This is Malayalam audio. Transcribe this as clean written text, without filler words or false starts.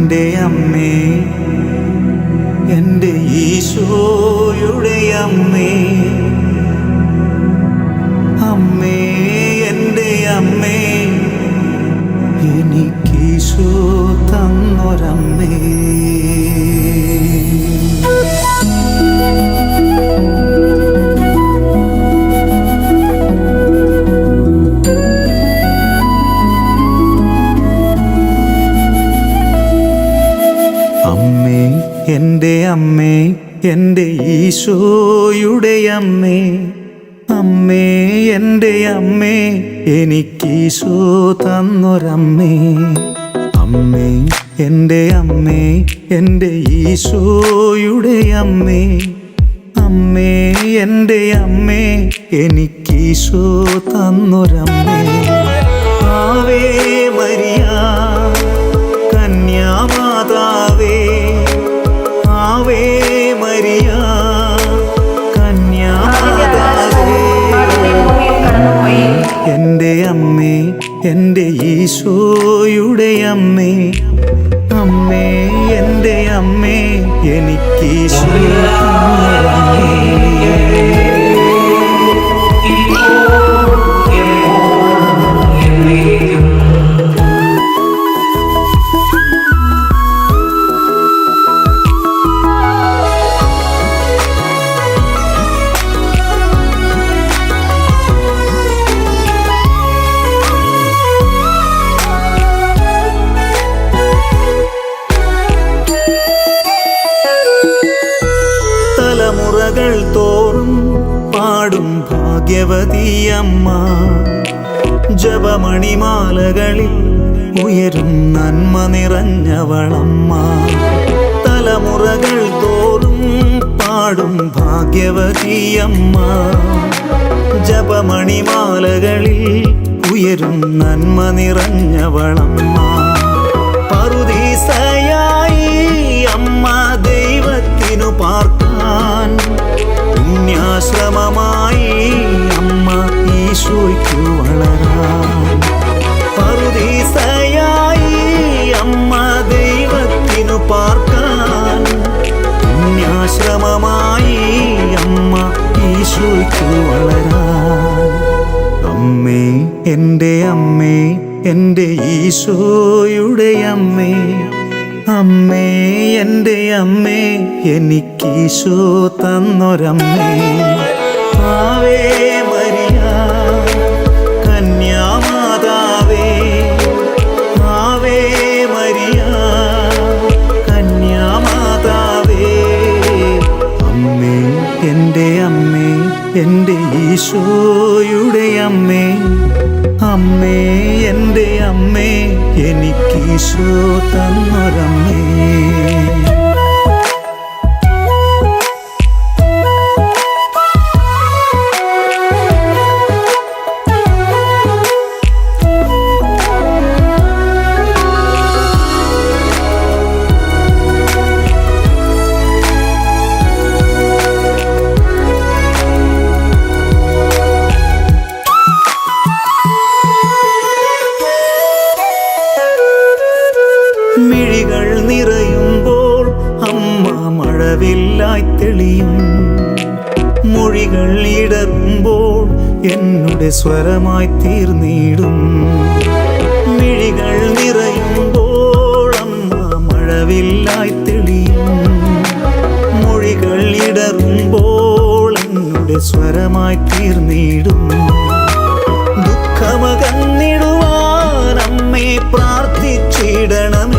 എൻ്റെ അമ്മേ, എൻ്റെ ഈശോയുടെ അമ്മേ, അമ്മേ എൻ്റെ അമ്മേ, എനിക്കീശോ തന്നൊരമ്മേ. അമ്മേ എൻ്റെ അമ്മേ, എൻ്റെ ഈശോയുടെ അമ്മേ, അമ്മേ എൻ്റെ അമ്മേ, എനിക്കീശോ തന്നൊരമ്മേ. അമ്മേ എൻ്റെ അമ്മേ, എൻ്റെ ഈശോയുടെ അമ്മേ, അമ്മേ എൻ്റെ അമ്മേ, എനിക്കീശോ തന്നൊരമ്മേ. ആവേ മരിയ കന്യാമാതാവേ, ആവേ മരിയ കന്യാമാതാവേ. എൻ്റെ അമ്മേ, എൻ്റെ ഈശോയുടെ അമ്മേ, അമ്മേ എൻ്റെ അമ്മേ, എനിക്കീശോ തന്നൊരമ്മേ. തലമുറകൾ തോറും പാടും ഭാഗ്യവതിയമ്മ, ജപമണിമാലകളിൽ ഉയരും നന്മ നിറഞ്ഞവളമ്മ. തലമുറകൾ തോറും പാടും ഭാഗ്യവതിയമ്മ, ജപമണിമാലകളിൽ ഉയരും നന്മ നിറഞ്ഞവളമ്മ. പറുദീസയായി അമ്മ ദൈവത്തിനു പാർക്കാൻ, പുണ്യാശ്രമമായി അമ്മ ഈശോയ്ക്കു വളരാൻ. പറുദീസയായി അമ്മ ദൈവത്തിനു പാർക്കാൻ, പുണ്യാശ്രമമായി അമ്മ ഈശോയ്ക്കു വളരാൻ. അമ്മേ എൻ്റെ അമ്മേ, എൻ്റെ ഈശോയുടെ അമ്മേ, അമ്മേ എൻ്റെ അമ്മേ, എനിക്കീശോ തന്നൊരമ്മേ. ആവേ മരിയ കന്യാമാതാവേ, ആവേ മരിയ കന്യാമാതാവേ. അമ്മേ എൻ്റെ അമ്മേ, എൻ്റെ ഈശോയുടെ അമ്മേ, അമ്മേ എൻ്റെ അമ്മേ, എനിക്കീശോ തന്നൊരമ്മേ. മിഴികൾ നിറയുമ്പോൾ അമ്മ മഴവില്ലായി തെളിയും, മൊഴികൾ ഇടറുമ്പോൾ എന്നുടെ സ്വരമായി തീർന്നിടും. മിഴികൾ നിറയുമ്പോൾ അമ്മ മഴവില്ലായി തെളിയും, മൊഴികൾ ഇടറുമ്പോൾ എന്നുടെ സ്വരമായി തീർന്നിടും. ദുഃഖമകന്നിടുവാൻ അമ്മേ പ്രാർത്ഥിച്ചിടണമേ,